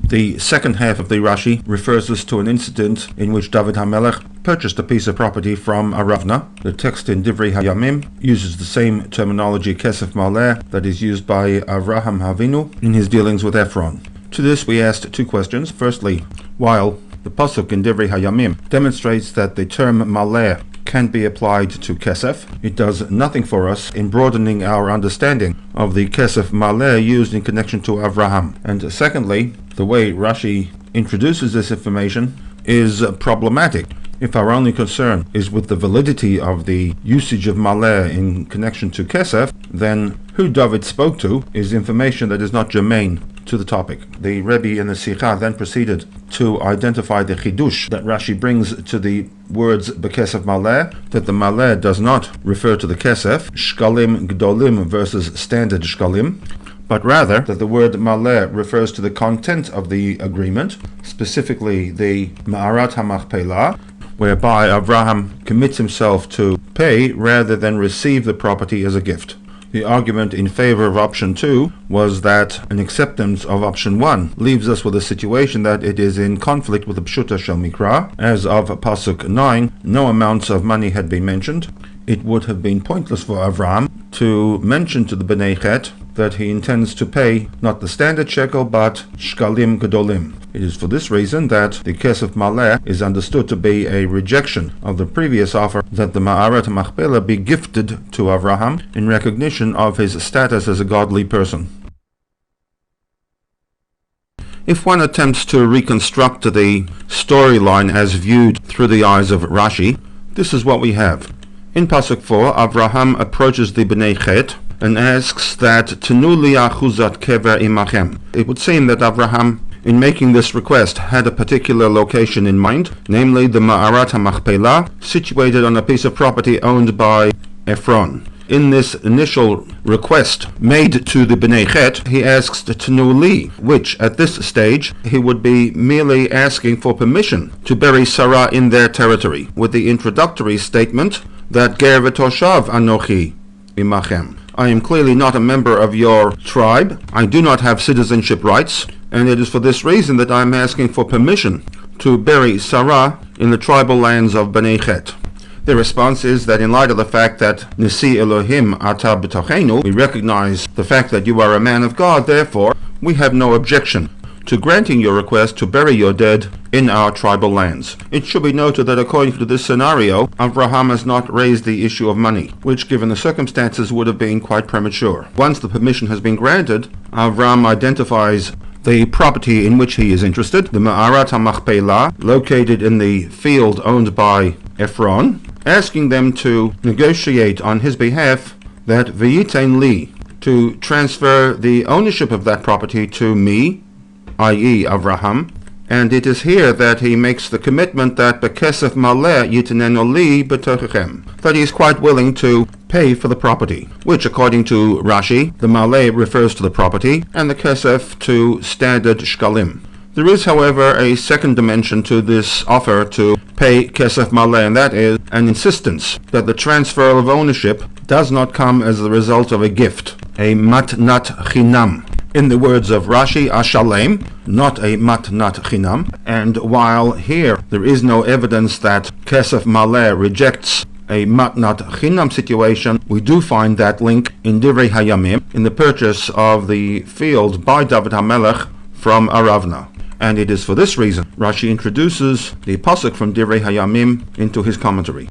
The second half of the Rashi refers us to an incident in which David HaMelech purchased a piece of property from Aravna. The text in Divrei Hayamim uses the same terminology Kesef Maleh that is used by Avraham Avinu in his dealings with Ephron. To this we asked two questions. Firstly, while the pasuk in Divrei Hayamim demonstrates that the term Maleh can be applied to Kesef, it does nothing for us in broadening our understanding of the Kesef Maleh used in connection to Avraham. And secondly, the way Rashi introduces this information is problematic. If our only concern is with the validity of the usage of Maleh in connection to Kesef, then who David spoke to is information that is not germane to the topic. The Rebbe in the SICHAH then proceeded to identify the chidush that Rashi brings to the words Bekesef Maleh, that the Maleh does not refer to the Kesef, Shkalim Gdolim versus standard Shkalim, but rather that the word Maleh refers to the content of the agreement, specifically the Ma'arat HaMachpelah, whereby Avraham commits himself to pay rather than receive the property as a gift. The argument in favor of option 2 was that an acceptance of option 1 leaves us with a situation that it is in conflict with the Pshuta Shel Mikra. As of Pasuk 9, no amounts of money had been mentioned. It would have been pointless for Avraham to mention to the Bnei Chet that he intends to pay not the standard shekel but shkalim gedolim. It is for this reason that the Kesef Maleh is understood to be a rejection of the previous offer that the Ma'arat HaMachpelah be gifted to Avraham in recognition of his status as a godly person. If one attempts to reconstruct the storyline as viewed through the eyes of Rashi, this is what we have. In Pasuk 4, Avraham approaches the Bnei Chet and asks that Tenu li achuzat kever imachem. It would seem that Avraham, in making this request, had a particular location in mind, namely the Ma'arat HaMachpelah, situated on a piece of property owned by Ephron. In this initial request made to the Bnei Chet, he asks Tenu li, which at this stage he would be merely asking for permission to bury Sarah in their territory, with the introductory statement that Ger v'toshav anochi imachem. I am clearly not a member of your tribe. I do not have citizenship rights, and it is for this reason that I am asking for permission to bury Sarah in the tribal lands of Bnei Chet. The response is that in light of the fact that Nisi Elohim Ata B'tochenu, we recognize the fact that you are a man of God, therefore we have no objection to granting your request to bury your dead in our tribal lands. It should be noted that according to this scenario, Avraham has not raised the issue of money, which given the circumstances would have been quite premature. Once the permission has been granted, Avraham identifies the property in which he is interested, the Ma'arat HaMachpelah, located in the field owned by Ephron, asking them to negotiate on his behalf that V'yitein li, to transfer the ownership of that property to me, i.e. Avraham, and it is here that he makes the commitment that Bekesef Maleh yitenenu li b'tochechem, that he is quite willing to pay for the property, which according to Rashi, the Maleh refers to the property and the Kesef to standard shkalim. There is, however, a second dimension to this offer to pay Kesef Maleh, and that is an insistence that the transfer of ownership does not come as the result of a gift, a MATNAT CHINUM. In the words of Rashi, Ashalem, not a matnat chinam. And while here there is no evidence that Kesef Maleh rejects a matnat chinam situation, we do find that link in Divrei Hayamim, in the purchase of the field by David HaMelech from Aravna. And it is for this reason Rashi introduces the pasuk from Divrei Hayamim into his commentary.